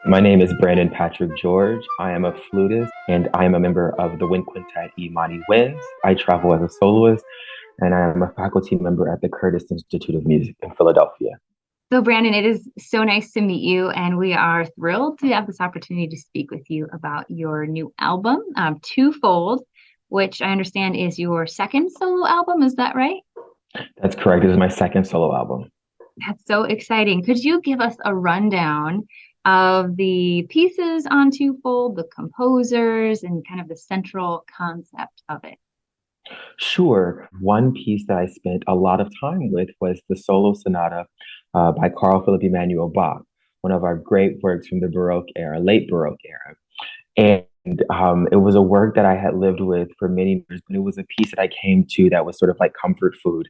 My name is Brandon Patrick George. I am a flutist and I am a member of the wind quintet Imani Winds. I travel as a soloist and I am a faculty member at the Curtis Institute of Music in Philadelphia. So, Brandon, it is so nice to meet you, and we are thrilled to have this opportunity to speak with you about your new album, Twofold, which I understand is your second solo album. Is that right? That's correct. This is my second solo album. That's so exciting. Could you give us a rundown of the pieces on Twofold, the composers, and kind of the central concept of it? Sure. One piece that I spent a lot of time with was the solo sonata by Carl Philipp Emanuel Bach, one of our great works from the Baroque era, late Baroque era. And it was a work that I had lived with for many years, but it was a piece that I came to that was sort of like comfort food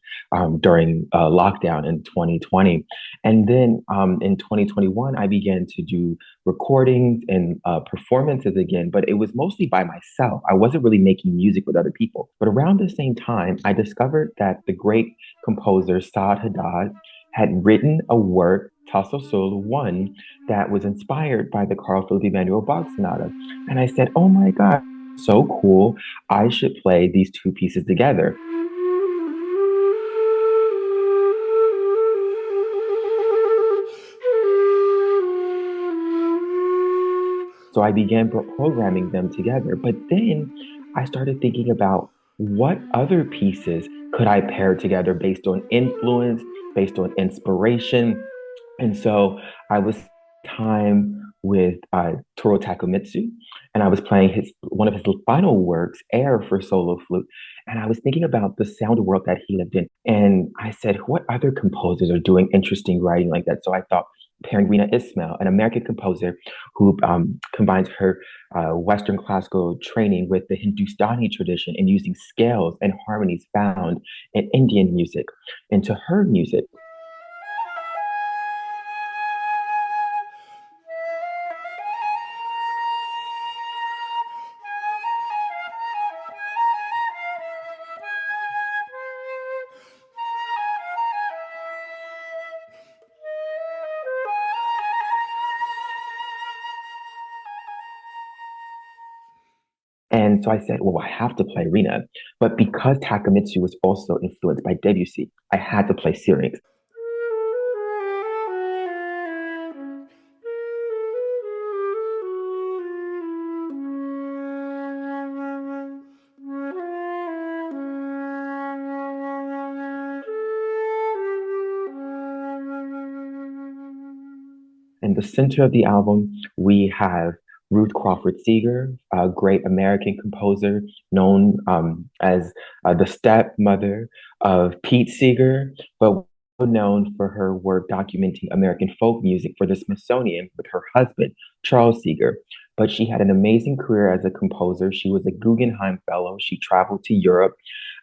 during lockdown in 2020. And then in 2021, I began to do recordings and performances again, but it was mostly by myself. I wasn't really making music with other people. But around the same time, I discovered that the great composer Saad Haddad had written a work, Tasso Solo 1, that was inspired by the Carl Philipp Emanuel Bach Sonata. And I said, oh my God, so cool. I should play these two pieces together. So I began programming them together. But then I started thinking about what other pieces could I pair together based on influence, based on inspiration. And so I was time with Toru Takemitsu, and I was playing his one of his final works, Air for solo flute. And I was thinking about the sound world that he lived in. And I said, what other composers are doing interesting writing like that? So I thought pairing Rina Ismail, an American composer who combines her Western classical training with the Hindustani tradition and using scales and harmonies found in Indian music into her music. And so I said, well, I have to play Rina. But because Takamitsu was also influenced by Debussy, I had to play Syrinx. In the center of the album, we have Ruth Crawford Seeger, a great American composer known as the stepmother of Pete Seeger, but known for her work documenting American folk music for the Smithsonian with her husband, Charles Seeger. But she had an amazing career as a composer. She was a Guggenheim Fellow. She traveled to Europe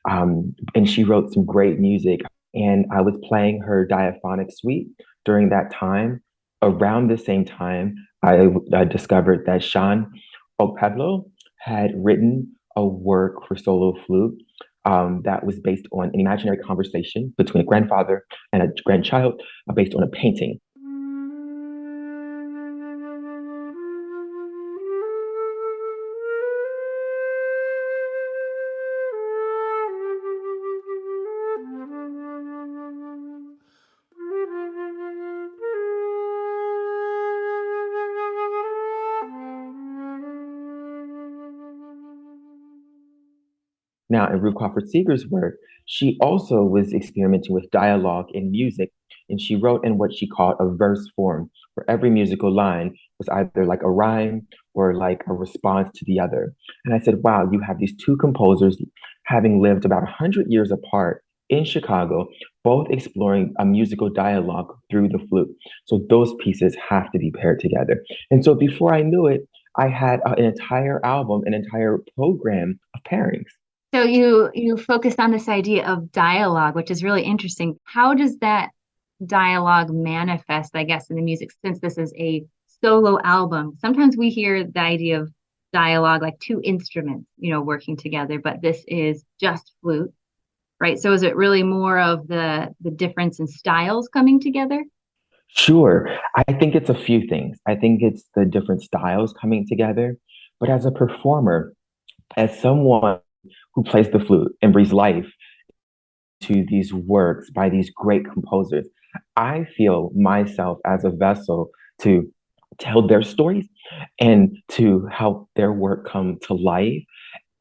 and she wrote some great music. And I was playing her diaphonic suite during that time. Around the same time, I discovered that Sean O'Peblo had written a work for solo flute that was based on an imaginary conversation between a grandfather and a grandchild, based on a painting. Now, in Ruth Crawford Seeger's work, she also was experimenting with dialogue in music, and she wrote in what she called a verse form, where every musical line was either like a rhyme or like a response to the other. And I said, wow, you have these two composers having lived about 100 years apart in Chicago, both exploring a musical dialogue through the flute. So those pieces have to be paired together. And so before I knew it, I had an entire album, an entire program of pairings. So you focused on this idea of dialogue, which is really interesting. How does that dialogue manifest, I guess, in the music, since this is a solo album? Sometimes we hear the idea of dialogue like two instruments, working together, but this is just flute, right? So is it really more of the difference in styles coming together? Sure. I think it's a few things. I think it's the different styles coming together. But as a performer, as someone who plays the flute and breathes life to these works by these great composers, I feel myself as a vessel to tell their stories and to help their work come to life.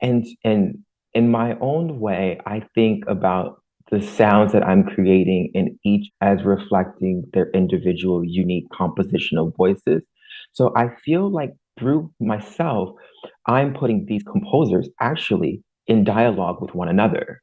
And in my own way, I think about the sounds that I'm creating in each as reflecting their individual unique composition of voices. So I feel like through myself, I'm putting these composers actually in dialogue with one another.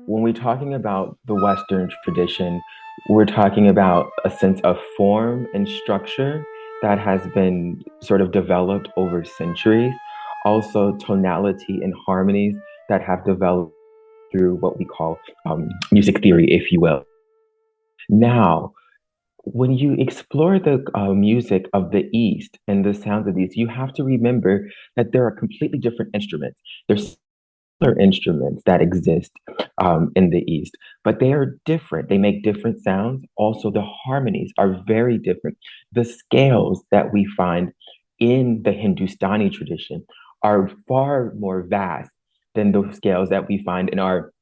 When we're talking about the Western tradition, we're talking about a sense of form and structure that has been sort of developed over centuries. Also, tonality and harmonies that have developed through what we call music theory, if you will. Now, when you explore the music of the East and the sounds of these, you have to remember that there are completely different instruments. There's other instruments that exist in the East, but they are different. They make different sounds. Also, the harmonies are very different. The scales that we find in the Hindustani tradition are far more vast than the scales that we find in our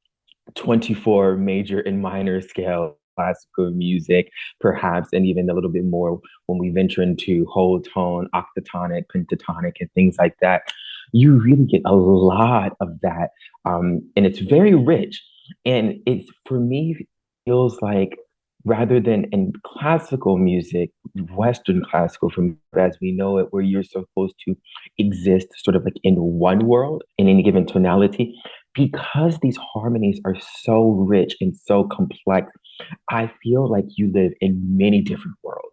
24 major and minor scale classical music, perhaps, and even a little bit more when we venture into whole tone, octatonic, pentatonic, and things like that. You really get a lot of that. And it's very rich. And it's for me, feels like rather than in classical music, Western classical, from as we know it, where you're supposed to exist sort of like in one world in any given tonality, because these harmonies are so rich and so complex, I feel like you live in many different worlds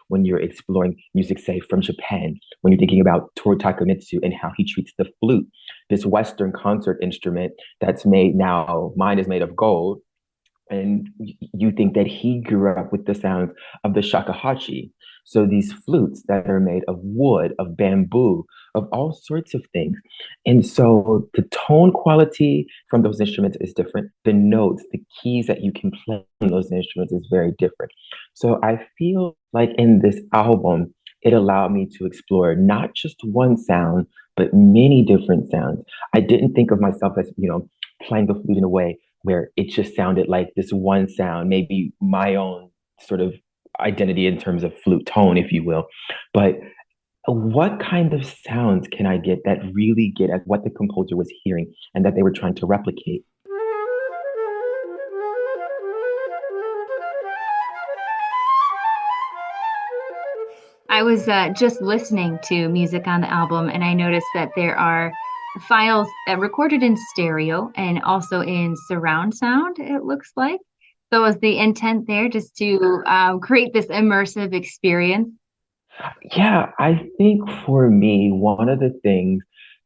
when you're exploring music, say from Japan, when you're thinking about Toru Takemitsu and how he treats the flute, this Western concert instrument that's made now, mine is made of gold, and you think that he grew up with the sounds of the shakuhachi. So these flutes that are made of wood, of bamboo, of all sorts of things. And so the tone quality from those instruments is different. The notes, the keys that you can play on those instruments is very different. So I feel like in this album, it allowed me to explore not just one sound, but many different sounds. I didn't think of myself as, playing the flute in a way where it just sounded like this one sound, maybe my own sort of identity in terms of flute tone, if you will. But what kind of sounds can I get that really get at what the composer was hearing and that they were trying to replicate? I was just listening to music on the album, and I noticed that there are files recorded in stereo and also in surround sound, it looks like. So, was the intent there just to create this immersive experience? Yeah, I think for me, one of the things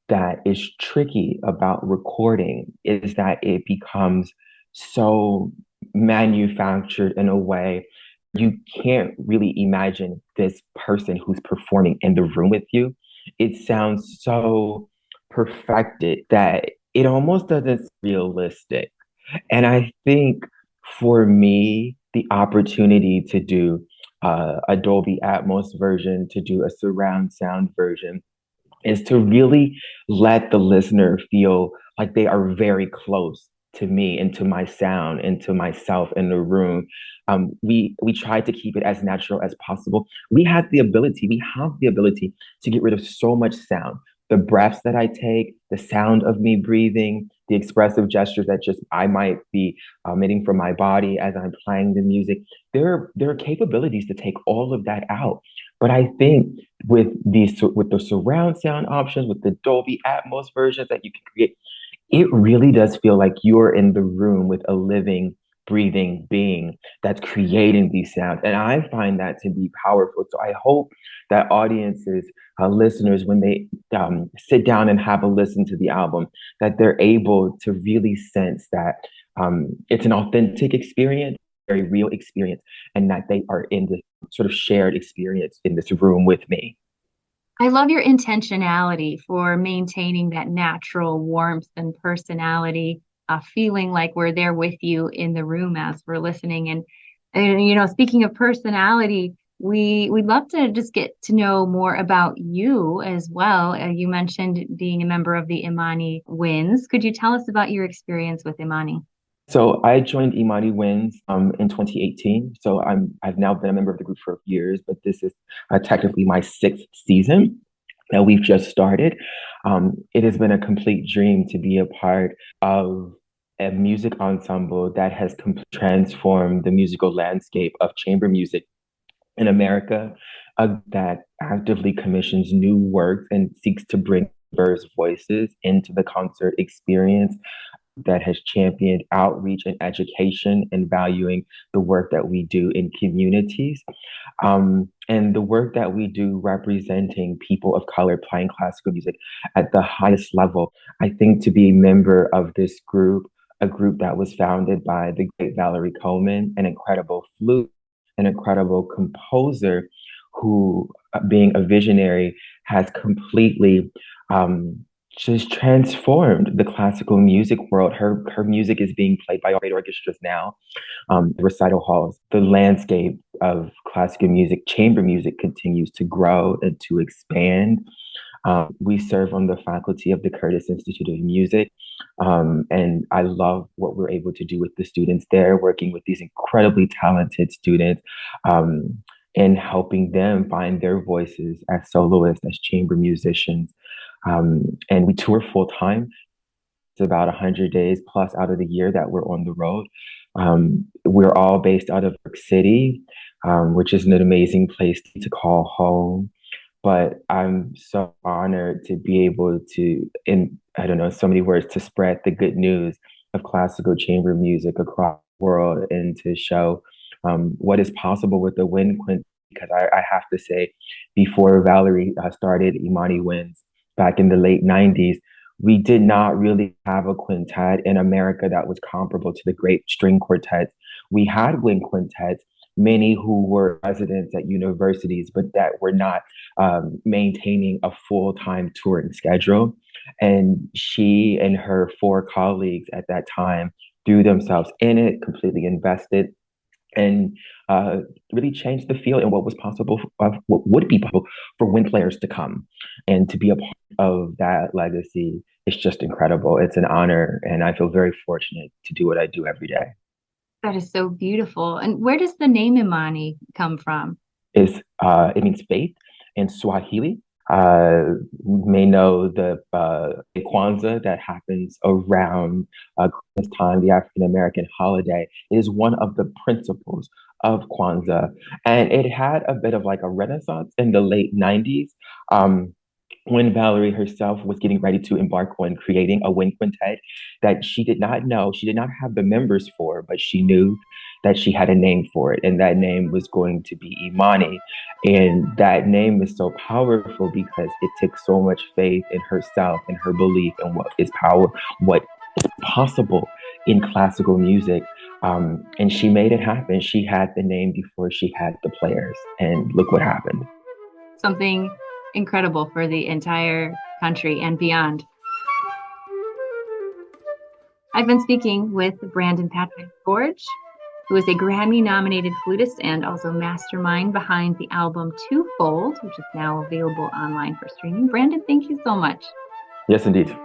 that is tricky about recording is that it becomes so manufactured in a way you can't really imagine this person who's performing in the room with you. It sounds so perfected that it almost doesn't feel realistic. And I think for me, the opportunity to do a Dolby Atmos version, to do a surround sound version, is to really let the listener feel like they are very close to me and to my sound and to myself in the room. We tried to keep it as natural as possible. We have the ability to get rid of so much sound. The breaths that I take, the sound of me breathing, the expressive gestures that just I might be emitting from my body as I'm playing the music. There are capabilities to take all of that out. But I think with the surround sound options, with the Dolby Atmos versions that you can create, it really does feel like you're in the room with a living, breathing being that's creating these sounds. And I find that to be powerful. So I hope that audiences, listeners, when they sit down and have a listen to the album, that they're able to really sense that it's an authentic experience very real experience and that they are in this sort of shared experience in this room with me. I love your intentionality for maintaining that natural warmth and personality, feeling like we're there with you in the room as we're listening. And speaking of personality, we'd love to just get to know more about you as well. You mentioned being a member of the Imani Winds. Could you tell us about your experience with Imani? So I joined Imani Wins in 2018. So I've now been a member of the group for years, but this is technically my sixth season that we've just started. It has been a complete dream to be a part of a music ensemble that has transformed the musical landscape of chamber music in America, that actively commissions new works and seeks to bring diverse voices into the concert experience, that has championed outreach and education and valuing the work that we do in communities. And the work that we do representing people of color playing classical music at the highest level. I think to be a member of this group, a group that was founded by the great Valerie Coleman, an incredible flute, an incredible composer who, being a visionary, has completely just transformed the classical music world. Her music is being played by great orchestras now, recital halls. The landscape of classical music, chamber music, continues to grow and to expand. We serve on the faculty of the Curtis Institute of Music, and I love what we're able to do with the students there, working with these incredibly talented students. And helping them find their voices as soloists, as chamber musicians. And we tour full time. It's about 100 days plus out of the year that we're on the road. We're all based out of New York City, which is an amazing place to call home. But I'm so honored to be able to, in I don't know, so many words, to spread the good news of classical chamber music across the world and to show what is possible with the wind quintet. Because I have to say, before Valerie started Imani Winds back in the late 90s, we did not really have a quintet in America that was comparable to the great string quartets. We had wind quintets, many who were residents at universities, but that were not maintaining a full-time touring schedule. And she and her four colleagues at that time threw themselves in it, completely invested, and really changed the field and what was possible, of what would be possible for wind players to come. And to be a part of that legacy is just incredible. It's an honor, and I feel very fortunate to do what I do every day. That is so beautiful. And where does the name Imani come from? It means faith in Swahili. You may know the Kwanzaa that happens around Christmas time, the African American holiday. It is one of the principles of Kwanzaa, and it had a bit of like a renaissance in the late 90s. When Valerie herself was getting ready to embark on creating a wind quintet that she did not know, she did not have the members for, but she knew that she had a name for it, and that name was going to be Imani. And that name is so powerful because it took so much faith in herself and her belief in what is possible in classical music. And she made it happen. She had the name before she had the players, and look what happened. Something incredible for the entire country and beyond. I've been speaking with Brandon Patrick Gorge, who is a Grammy nominated flutist and also mastermind behind the album Twofold, which is now available online for streaming. Brandon, thank you so much. Yes, indeed.